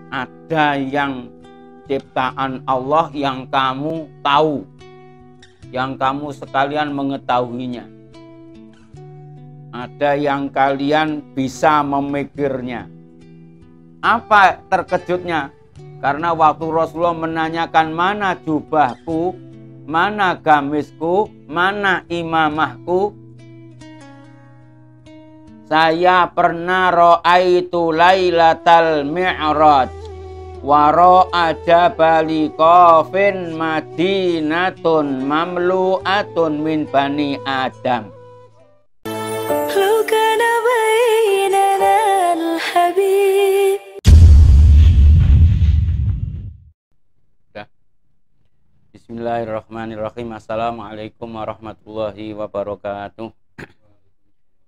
Ada yang ciptaan Allah yang kamu tahu, yang kamu sekalian mengetahuinya. Ada yang kalian bisa memikirnya. Apa terkejutnya? Karena waktu Rasulullah menanyakan mana jubahku, mana gamisku, mana imamahku, saya pernah ra'aitu lailatal mi'raj wa ra'a jabali qafin madinatun mamlu'atun min bani Adam. لو كان بيننا الحبيب. Bismillahirrahmanirrahim. Assalamualaikum warahmatullahi wabarakatuh.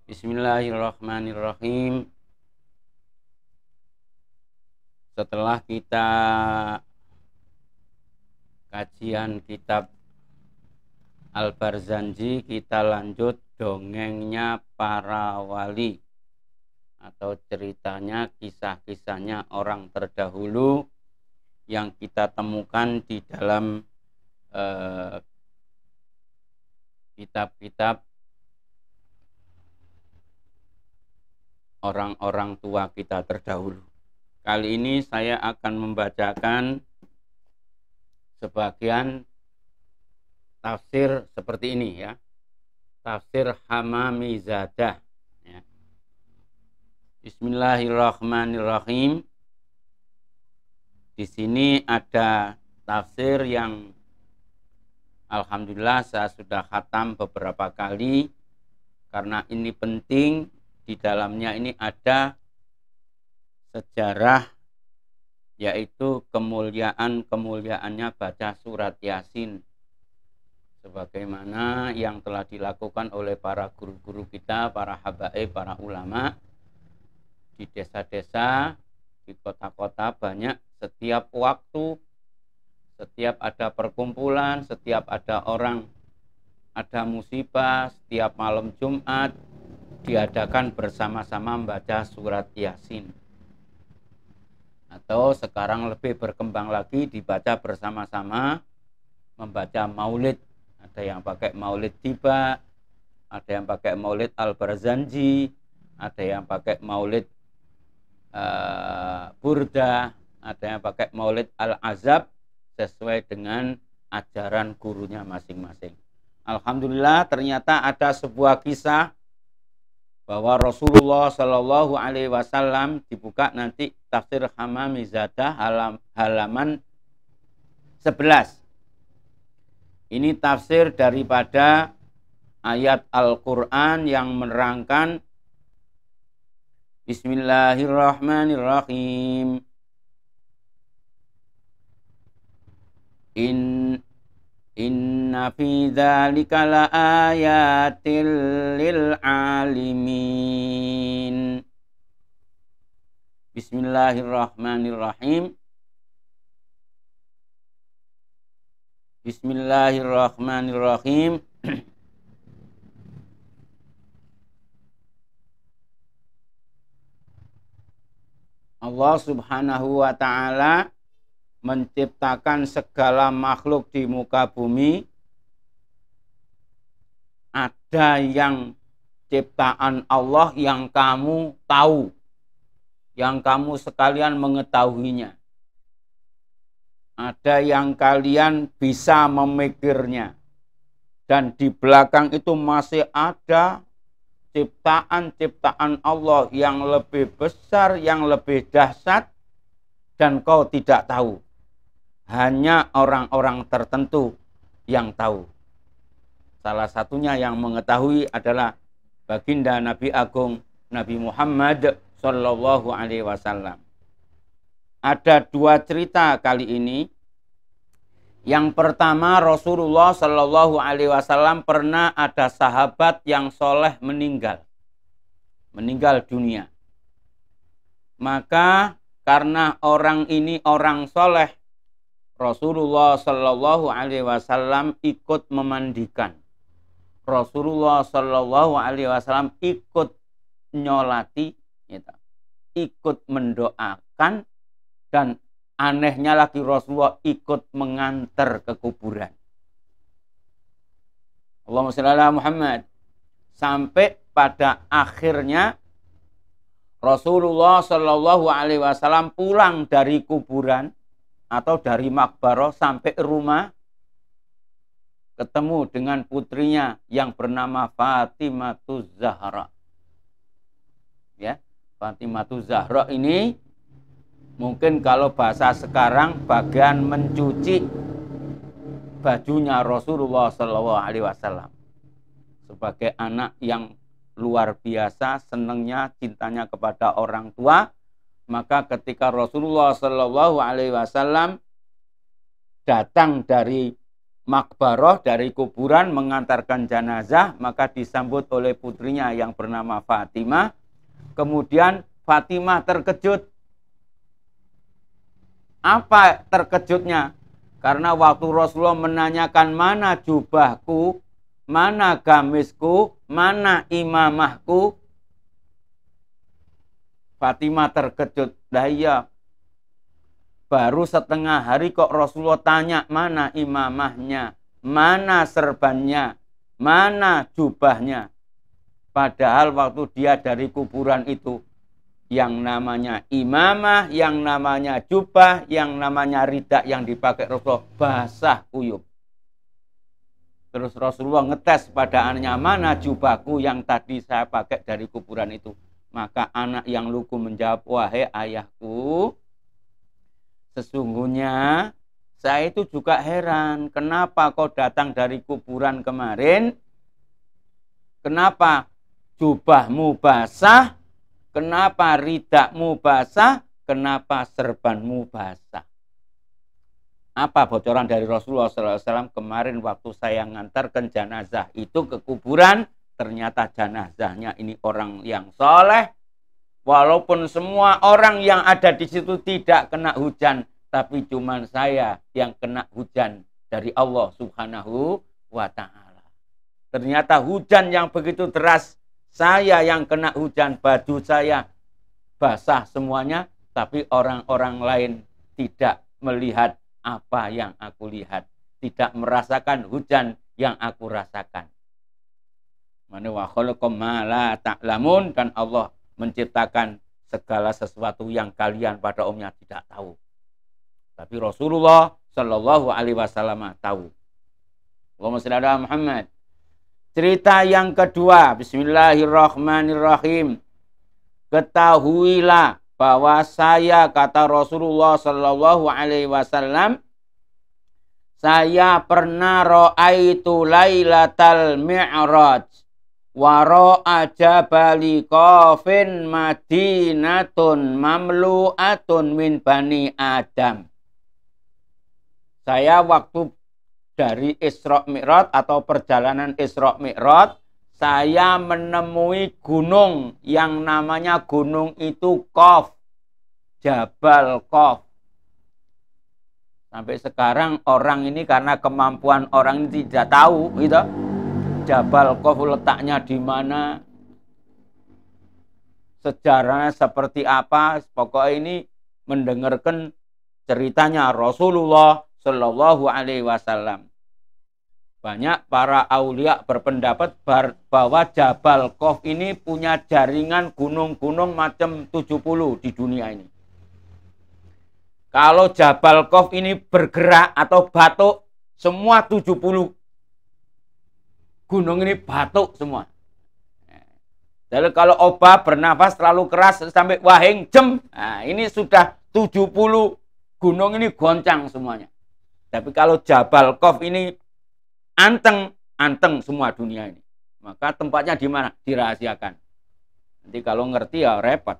Bismillahirrahmanirrahim. Setelah kita kajian kitab Al-Barzanji, kita lanjut dongengnya para wali atau ceritanya, kisah-kisahnya orang terdahulu yang kita temukan di dalam kitab-kitab orang-orang tua kita terdahulu. Kali ini saya akan membacakan sebagian tafsir seperti ini ya. Tafsir Hamamizadah ya. Bismillahirrahmanirrahim. Di sini ada tafsir yang alhamdulillah saya sudah khatam beberapa kali karena ini penting. Di dalamnya ini ada sejarah, yaitu kemuliaannya baca surat Yasin, sebagaimana yang telah dilakukan oleh para guru-guru kita, para habaib, para ulama di desa-desa, di kota-kota banyak. Setiap waktu, setiap ada perkumpulan, setiap ada orang, ada musibah, setiap malam Jumat diadakan bersama-sama membaca surat Yasin. Atau sekarang lebih berkembang lagi, dibaca bersama-sama membaca maulid. Ada yang pakai maulid tiba, ada yang pakai maulid Al-Barzanji, ada yang pakai maulid Burda, ada yang pakai maulid Al-Azab, sesuai dengan ajaran gurunya masing-masing. Alhamdulillah, ternyata ada sebuah kisah bahwa Rasulullah Shallallahu Alaihi Wasallam, dibuka nanti tafsir Hamamizadah halaman 11. Ini tafsir daripada ayat Al-Quran yang menerangkan Bismillahirrahmanirrahim. Inna fi dzalika laayatil lil alimin. Bismillahirrahmanirrahim. Bismillahirrahmanirrahim. Allah Subhanahu wa ta'ala menciptakan segala makhluk di muka bumi. Ada yang ciptaan Allah yang kamu tahu, yang kamu sekalian mengetahuinya. Ada yang kalian bisa memikirnya. Dan di belakang itu masih ada ciptaan-ciptaan Allah yang lebih besar, yang lebih dahsyat, dan kau tidak tahu. Hanya orang-orang tertentu yang tahu. Salah satunya yang mengetahui adalah baginda Nabi Agung Nabi Muhammad Sallallahu Alaihi Wasallam. Ada dua cerita kali ini. Yang pertama, Rasulullah Sallallahu Alaihi Wasallam pernah ada sahabat yang soleh meninggal dunia. Maka karena orang ini orang soleh, Rasulullah Sallallahu Alaihi Wasallam ikut memandikan. Rasulullah Sallallahu Alaihi Wasallam ikut nyolati. Gitu. ikut mendoakan, dan anehnya lagi Rasulullah ikut mengantar ke kuburan. Allahumma shalli ala Muhammad. Sampai pada akhirnya Rasulullah Shallallahu Alaihi Wasallam pulang dari kuburan atau dari makbarah sampai rumah, ketemu dengan putrinya yang bernama Fatimah Zahra. Ya, Fatimah Zahra ini mungkin kalau bahasa sekarang bagian mencuci bajunya Rasulullah Shallallahu Alaihi Wasallam. Sebagai anak yang luar biasa senangnya, cintanya kepada orang tua, maka ketika Rasulullah Shallallahu Alaihi Wasallam datang dari makbarah, dari kuburan mengantarkan jenazah, maka disambut oleh putrinya yang bernama Fatimah. Kemudian Fatimah terkejut. Apa terkejutnya? Karena waktu Rasulullah menanyakan mana jubahku, mana gamisku, mana imamahku, Fatimah terkejut. Lah iya, baru setengah hari kok Rasulullah tanya mana imamahnya, mana serbannya, mana jubahnya. Padahal waktu dia dari kuburan itu, yang namanya imamah, yang namanya jubah, yang namanya rida yang dipakai Rasulullah basah kuyup. Terus Rasulullah ngetes pada anaknya, mana jubahku yang tadi saya pakai dari kuburan itu. Maka anak yang lugu menjawab, wahai ayahku, sesungguhnya saya itu juga heran, kenapa kau datang dari kuburan kemarin, kenapa jubahmu basah, kenapa ridakmu basah, kenapa serbanmu basah. Apa bocoran dari Rasulullah SAW? Kemarin waktu saya ngantarkan jenazah itu ke kuburan, ternyata jenazahnya ini orang yang soleh. Walaupun semua orang yang ada di situ tidak kena hujan, tapi cuma saya yang kena hujan dari Allah Subhanahu wa Ta'ala. Ternyata hujan yang begitu deras, saya yang kena hujan, baju saya basah semuanya, tapi orang-orang lain tidak melihat apa yang aku lihat, tidak merasakan hujan yang aku rasakan. Mana wa khalaqam ma la ta'lamun, dan Allah menciptakan segala sesuatu yang kalian pada umumnya tidak tahu. Tapi Rasulullah Shallallahu Alaihi Wasallam tahu. Allahumma shalli ala Muhammad. Cerita yang kedua, bismillahirrahmanirrahim. Ketahuilah bahwa saya, kata Rasulullah Shallallahu Alaihi Wasallam, saya pernah ra'aitu lailatal mi'raj wa ra'a jabali qafin madinatun mamlu'atun min bani Adam. Saya waktu dari Isra Mi'raj atau perjalanan Isra Mi'raj, saya menemui gunung yang namanya gunung itu Qaf, Jabal Qaf. Sampai sekarang orang ini karena kemampuan orang ini tidak tahu, gitu, Jabal Qaf letaknya di mana, sejarahnya seperti apa. Pokoknya ini mendengarkan ceritanya Rasulullah Shallallahu Alaihi Wasallam. Banyak para aulia berpendapat bahwa Jabal Qaf ini punya jaringan gunung-gunung macam 70 di dunia ini. Kalau Jabal Qaf ini bergerak atau batuk, semua 70 gunung ini batuk semua. Jadi kalau obat bernafas terlalu keras sampai wahing jem, nah ini sudah 70 gunung ini goncang semuanya. Tapi kalau Jabal Qaf ini anteng semua dunia ini. Maka tempatnya di mana? Dirahasiakan. Nanti kalau ngerti ya repot.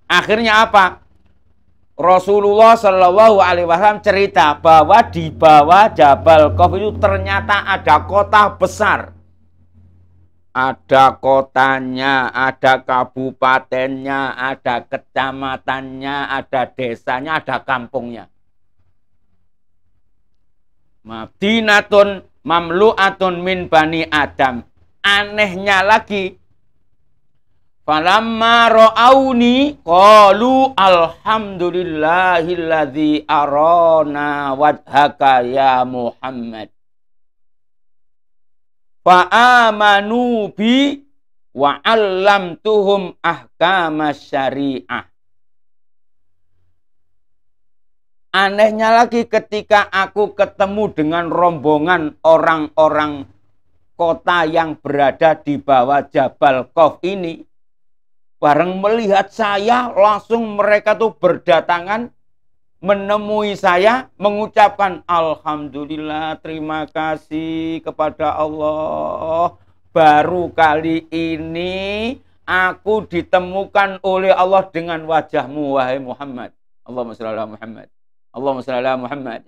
Akhirnya apa? Rasulullah Shallallahu Alaihi Wasallam cerita bahwa di bawah Jabal Qaf itu ternyata ada kota besar. Ada kotanya, ada kabupatennya, ada kecamatannya, ada desanya, ada kampungnya. Madinatun mamlu'atun min bani Adam. Anehnya lagi, Falamma ra'auni qalu alhamdulillahilladzi arana wajhaka ya Muhammad. Fa'amanu bi wa 'allamtuhum ahkamas syariah. Anehnya lagi ketika aku ketemu dengan rombongan orang-orang kota yang berada di bawah Jabal Qaf ini, bareng melihat saya, langsung mereka tuh berdatangan menemui saya, mengucapkan alhamdulillah, terima kasih kepada Allah. Baru kali ini aku ditemukan oleh Allah dengan wajahmu, wahai Muhammad. Allahumma shalli ala Muhammad. Allahumma shalli ala Muhammad.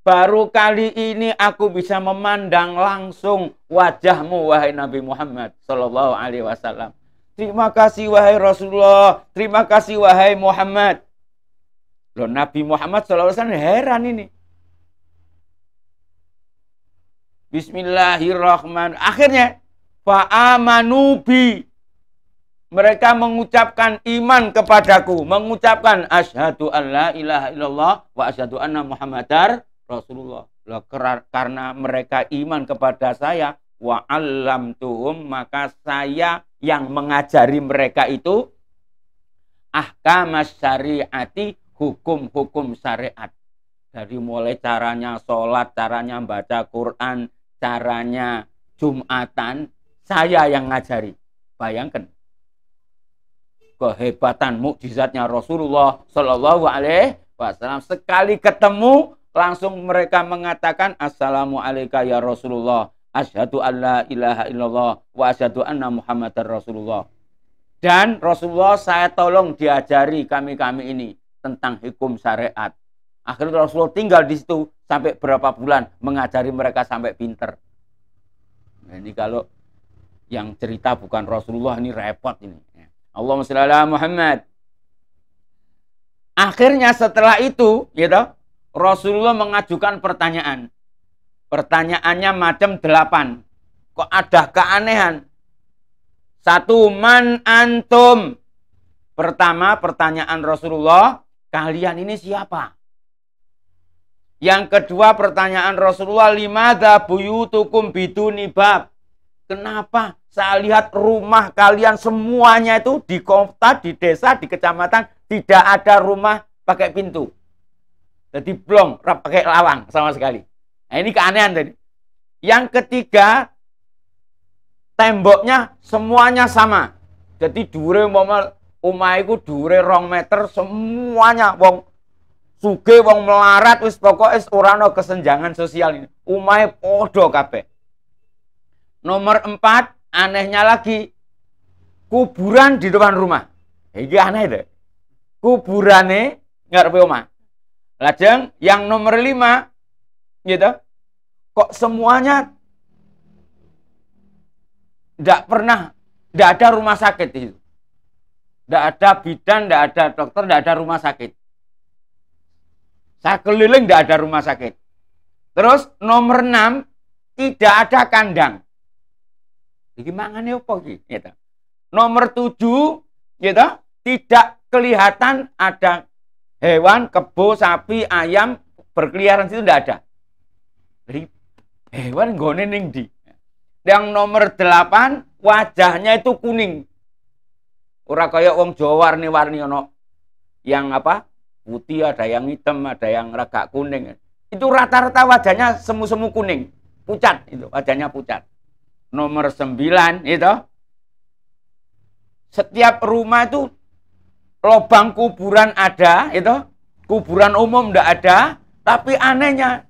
Baru kali ini aku bisa memandang langsung wajahmu, wahai Nabi Muhammad sallallahu alaihi wasallam. Terima kasih wahai Rasulullah, terima kasih wahai Muhammad. Loh, Nabi Muhammad sallallahu alaihi wasallam heran ini. Bismillahirrahmanirrahim. Akhirnya fa'amanu bi. Mereka mengucapkan iman kepadaku, mengucapkan asyhadu an la ilaha illallah wa asyhadu anna Muhammadar Rasulullah. Loh, karena mereka iman kepada saya, wa 'allamtuhum, maka saya yang mengajari mereka itu ahkamas syariati, hukum-hukum syariat. Dari mulai caranya sholat, caranya baca Quran, caranya Jumatan, saya yang ngajari. Bayangkan kehebatan mukjizatnya Rasulullah Shallallahu Alaihi Wasallam. Sekali ketemu langsung mereka mengatakan assalamualaikum ya Rasulullah, asyhadu an la ilaha illallah wa asyhadu anna Muhammadar Rasulullah. Dan Rasulullah, saya tolong diajari kami ini tentang hukum syariat. Akhirnya Rasulullah tinggal di situ sampai berapa bulan, mengajari mereka sampai pinter. Nah, ini kalau yang cerita bukan Rasulullah, ini repot ini. Allahumma shalli ala Muhammad. Akhirnya setelah itu, gitu, Rasulullah mengajukan pertanyaan. Pertanyaannya macam 8. Kok ada keanehan? 1, man antum. Pertama, pertanyaan Rasulullah, kalian ini siapa? Yang kedua, pertanyaan Rasulullah, limadza buyutukum biduni bab. Kenapa saya lihat rumah kalian semuanya itu di kota, di desa, di kecamatan tidak ada rumah pakai pintu. Jadi blong, pakai lawang sama sekali. Nah, ini keanehan tadi. Yang ketiga, temboknya semuanya sama. Jadi dhuwure omah iku dhuwure 2 meter, semuanya wong sugih, wong melarat, wis pokoke ora ana kesenjangan sosial ini. Omahe padha kabeh. Nomor 4, anehnya lagi, kuburan di depan rumah. Iki aneh deh. Kuburane ngarepe omah. Lajeng yang nomor 5, gitu, kok semuanya tidak ada rumah sakit itu. Tidak ada bidan, tidak ada dokter, tidak ada rumah sakit. Saya keliling tidak ada rumah sakit. Terus nomor 6, tidak ada kandang. Iki mangane opo iki? Gitu. Nomor 7, gitu, tidak kelihatan ada hewan, kebo, sapi, ayam berkeliaran situ, tidak ada. Jadi hewan nggone ning ndi? Yang nomor 8, wajahnya itu kuning. Ora kaya wong Jawa warni-warni ono yang apa? Putih, ada yang hitam, ada yang agak kuning. Itu rata-rata wajahnya semu-semu kuning, pucat itu, wajahnya pucat. Nomor 9 itu, setiap rumah itu lubang kuburan ada, itu kuburan umum ndak ada. Tapi anehnya,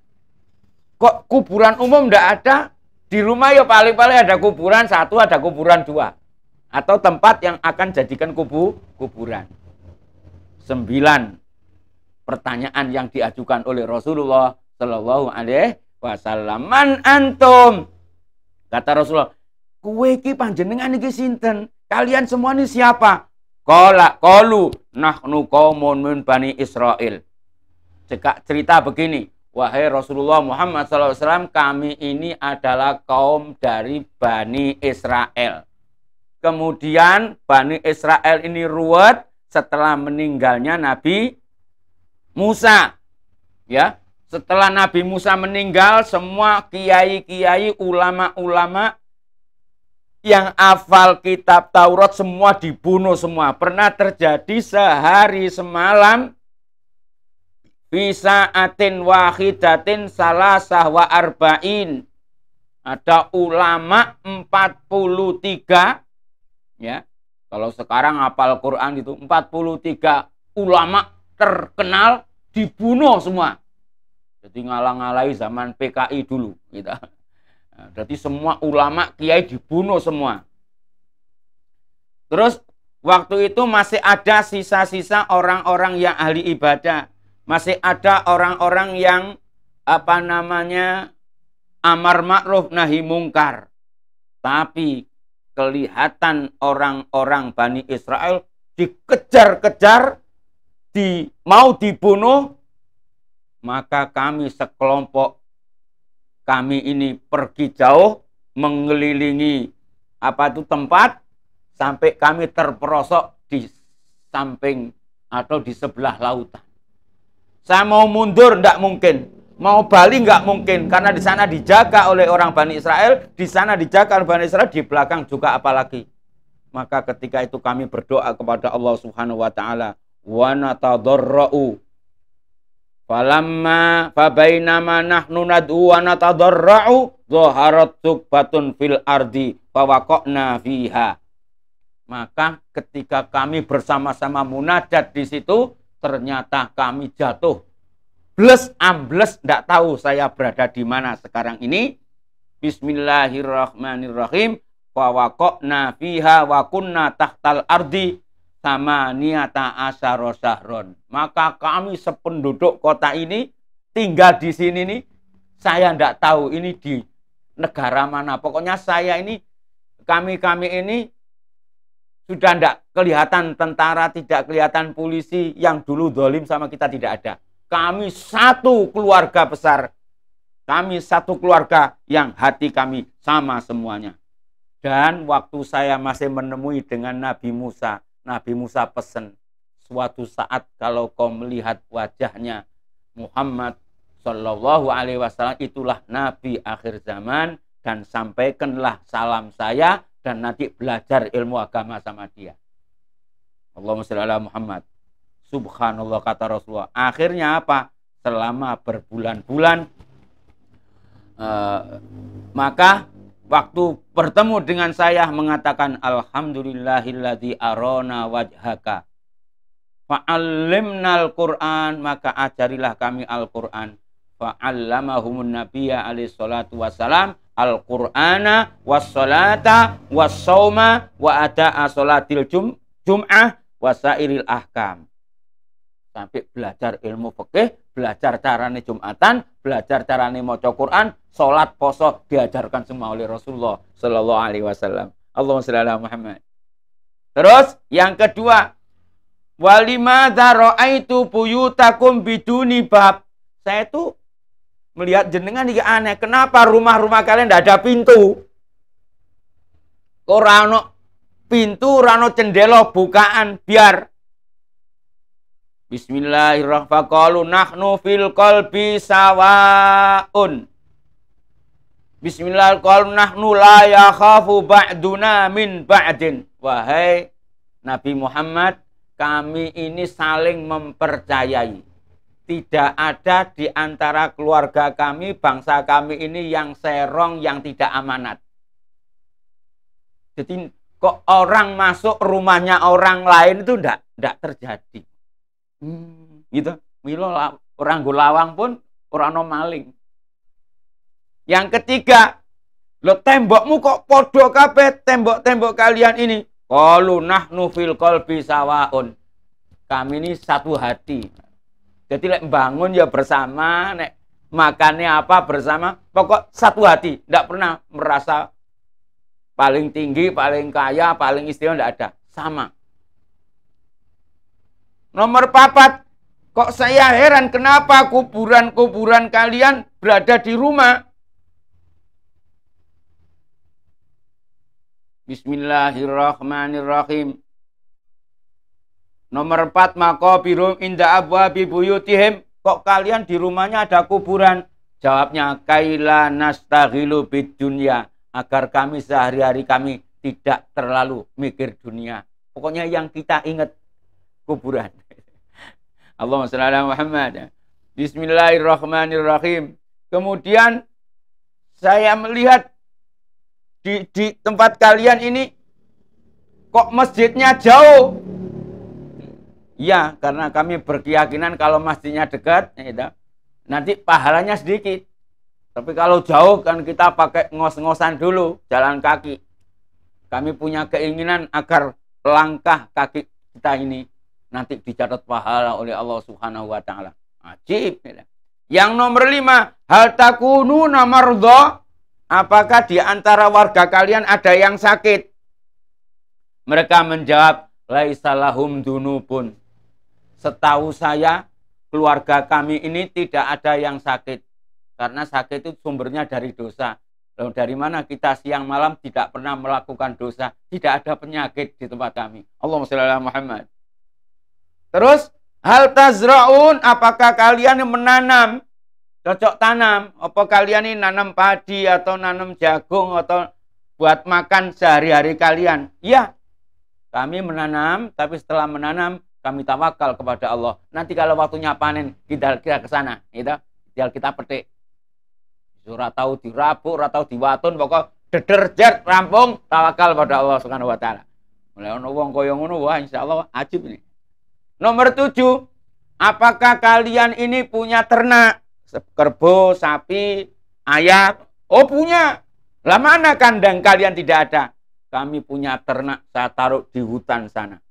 kok kuburan umum ndak ada, di rumah ya paling-paling ada kuburan 1, ada kuburan 2, atau tempat yang akan jadikan kuburan. 9 pertanyaan yang diajukan oleh Rasulullah Shallallahu Alaihi Wasallam. Man antum? Kata Rasulullah, kowe iki panjenengan iki sinten? Kalian semua ini siapa? Qalu nahnu qaumun min Bani Israil. Cekak cerita begini, wahai Rasulullah Muhammad SAW, kami ini adalah kaum dari Bani Israel. kemudian Bani Israel ini ruwet setelah meninggalnya Nabi Musa. Ya, setelah Nabi Musa meninggal, semua kiai-kiai, ulama-ulama yang hafal kitab Taurat semua dibunuh semua. Pernah terjadi sehari semalam bisa atin wahidatin salasah wa arba'in. Ada ulama 43, ya. Kalau sekarang hafal Quran itu 43 ulama terkenal dibunuh semua. Jadi ngalang-ngalai zaman PKI dulu, gitu. Nah, jadi semua ulama kiai dibunuh semua. Terus waktu itu masih ada sisa-sisa orang-orang yang ahli ibadah, masih ada orang-orang yang amar ma'ruf nahi mungkar. Tapi kelihatan orang-orang Bani Israel dikejar-kejar, mau dibunuh, maka kami sekelompok kami ini pergi jauh mengelilingi tempat sampai kami terperosok di samping atau di sebelah lautan. Saya mau mundur tidak mungkin. Mau balik nggak mungkin, karena di sana dijaga oleh orang Bani Israel, di sana dijaga oleh Bani Israel, di belakang juga apalagi. Maka ketika itu kami berdoa kepada Allah Subhanahu wa taala, wa natadarra'u. Falamma fabainama nahnu nad'u wa natadarra'u dhaharat tsukbatun fil ardi fawaqna fiha. Maka ketika kami bersama-sama munajat di situ, ternyata kami jatuh ambles, tidak tahu saya berada di mana sekarang ini. Bismillahirrahmanirrahim. Wa waqa'na fiha wa kunna tahtal ardi samaniyata asyara syahron. Maka kami sependuduk kota ini tinggal di sini nih. Saya tidak tahu ini di negara mana. Pokoknya kami ini sudah tidak kelihatan tentara, tidak kelihatan polisi yang dulu zalim sama kita, tidak ada. Kami satu keluarga besar. Kami satu keluarga yang hati kami sama semuanya. Dan waktu saya masih menemui dengan Nabi Musa pesan, suatu saat kalau kau melihat wajahnya Muhammad Shallallahu Alaihi Wasallam, itulah Nabi akhir zaman, dan sampaikanlah salam saya dan nanti belajar ilmu agama sama dia. Allahumma shalli ala Muhammad. Subhanallah, kata Rasulullah. Akhirnya apa? Selama berbulan-bulan, maka waktu bertemu dengan saya mengatakan, alhamdulillahilladzi arona wajhaka fa'allimnal Qur'an, maka ajarilah kami Al-Qur'an. Fa'allamahumun nabiyya alaihi salatu wassalam Al-Qur'ana was-salata was-sauma wa ada'a salatil jum'ah wa sairil ahkam. Sampai belajar ilmu fikih, belajar carane Jumatan, belajar carane maca Quran, salat, poso diajarkan semua oleh Rasulullah sallallahu alaihi wasallam. Allahumma shalli ala Muhammad. Terus yang kedua, walimadza ra'aitu buyutakum biduni bab. Saya itu melihat jenengan iki aneh, kenapa rumah-rumah kalian tidak ada pintu? Ora ono pintu, ora ono jendela bukaan, biar Bismillahirrahmanirrahim. Nahnu fil qalbi sawaun. Bismillahirrahmanirrahim. Nahnu la yakhafu ba'duna min ba'din. Wahai Nabi Muhammad, kami ini saling mempercayai. Tidak ada di antara keluarga kami, bangsa kami ini yang serong, yang tidak amanat. Jadi kok orang masuk rumahnya orang lain itu tidak terjadi. Gitu. Milo orang Gulawang pun orang no maling. Yang ketiga, lo tembokmu kok podo kabeh, tembok-tembok kalian ini. Qalu nahnu fil qalbi sawaun. Kami ini satu hati. Jadi lek bangun ya bersama, nek makannya apa bersama, pokok satu hati, tidak pernah merasa paling tinggi, paling kaya, paling istimewa, tidak ada, sama. Nomor 4, kok saya heran kenapa kuburan-kuburan kalian berada di rumah. Bismillahirrahmanirrahim. Nomor 4, maqabirum inda abwabi buyutihim. Kok kalian di rumahnya ada kuburan? Jawabnya, kaila nastaghilu bid dunya, agar kami sehari-hari kami tidak terlalu mikir dunia. Pokoknya yang kita ingat kuburan. Allahumma shalli ala Muhammad. Bismillahirrahmanirrahim. Kemudian saya melihat di tempat kalian ini kok masjidnya jauh? Ya, karena kami berkeyakinan kalau masjidnya dekat, ya, nanti pahalanya sedikit. Tapi kalau jauh kan kita pakai ngos-ngosan dulu, jalan kaki. Kami punya keinginan agar langkah kaki kita ini nanti dicatat pahala oleh Allah Subhanahu wa taala. Ajib. Ya. Yang nomor 5, hal takununa mardha? Apakah di antara warga kalian ada yang sakit? Mereka menjawab, laisa lahum dunubun. Setahu saya, keluarga kami ini tidak ada yang sakit. Karena sakit itu sumbernya dari dosa. Lalu dari mana kita siang malam tidak pernah melakukan dosa? Tidak ada penyakit di tempat kami. Allahumma shalli ala Muhammad. Terus, hal tazra'un? Apakah kalian menanam? Cocok tanam? Apa kalian ini nanam padi atau nanam jagung atau buat makan sehari-hari kalian? Iya, kami menanam, tapi setelah menanam, kami tawakal kepada Allah. Nanti kalau waktunya panen, kita ke sana. Gitu. Tinggal kita petik. Ora tahu dirabuk, ora tahu diwatun, pokok dederjet rampung, tawakal pada Allah Subhanahu wa taala. Mulai ono wong kaya ngono, wah insyaallah ajib ini. Nomor 7, apakah kalian ini punya ternak? Kerbau, sapi, ayam? Oh punya. Lah mana kandang kalian tidak ada? Kami punya ternak, saya taruh di hutan sana.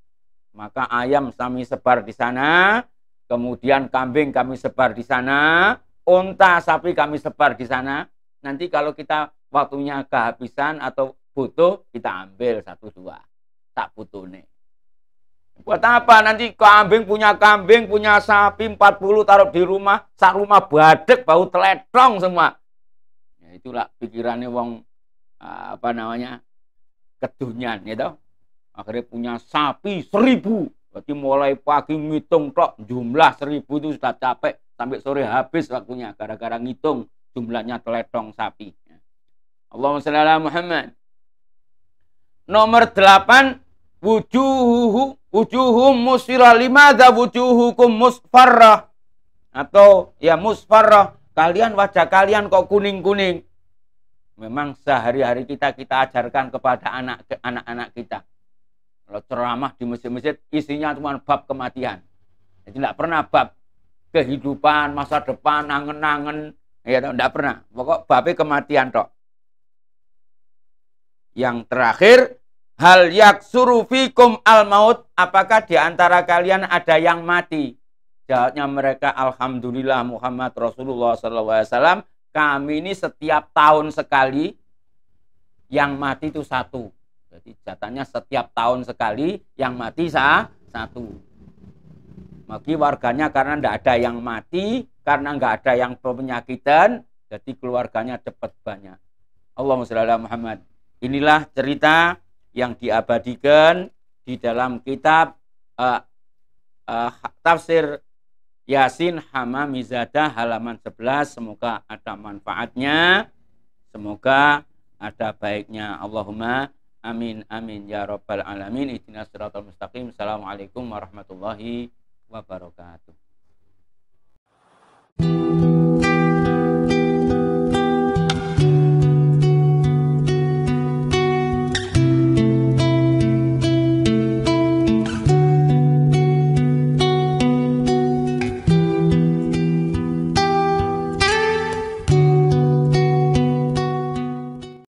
Maka ayam kami sebar di sana, kemudian kambing kami sebar di sana, unta, sapi kami sebar di sana. Nanti kalau kita waktunya kehabisan atau butuh, kita ambil 1-2. Tak butuh nih. Buat apa? Nanti kambing, punya sapi 40 taruh di rumah, sak rumah badek, bau teletong semua. Ya, itulah pikirannya wong kedunyan, gitu. Akhirnya punya sapi 1000. Berarti mulai pagi ngitung tok jumlah 1000 itu sudah capek. Sampai sore habis waktunya. Gara-gara ngitung jumlahnya teletong sapi. Allahumma shalli ala Muhammad. Nomor 8. Wujuhum musfirah. Limadha wujuhukum musfarrah. Atau ya musfarrah. Kalian wajah kalian kok kuning-kuning. Memang sehari-hari kita ajarkan kepada anak-anak kita. Kalau ceramah di masjid-masjid isinya cuma bab kematian. Jadi tidak pernah bab kehidupan, masa depan, angen-angen. Ya, tidak pernah. Pokok babnya kematian tok. Yang terakhir, hal yaksuru fikum al-maut? Apakah di antara kalian ada yang mati? Jawabnya mereka, alhamdulillah Muhammad Rasulullah SAW. Kami ini setiap tahun sekali yang mati itu 1. Jadi jatahnya setiap tahun sekali yang mati 1. Bagi warganya karena tidak ada yang mati, karena nggak ada yang penyakitan, jadi keluarganya cepat banyak. Allahumma shalli ala Muhammad. Inilah cerita yang diabadikan di dalam kitab tafsir Yasin Hamamizadah halaman 11. Semoga ada manfaatnya, semoga ada baiknya. Allahumma amin amin ya rabbal alamin. Ihdinas siratal mustaqim. Assalamualaikum warahmatullahi wabarakatuh.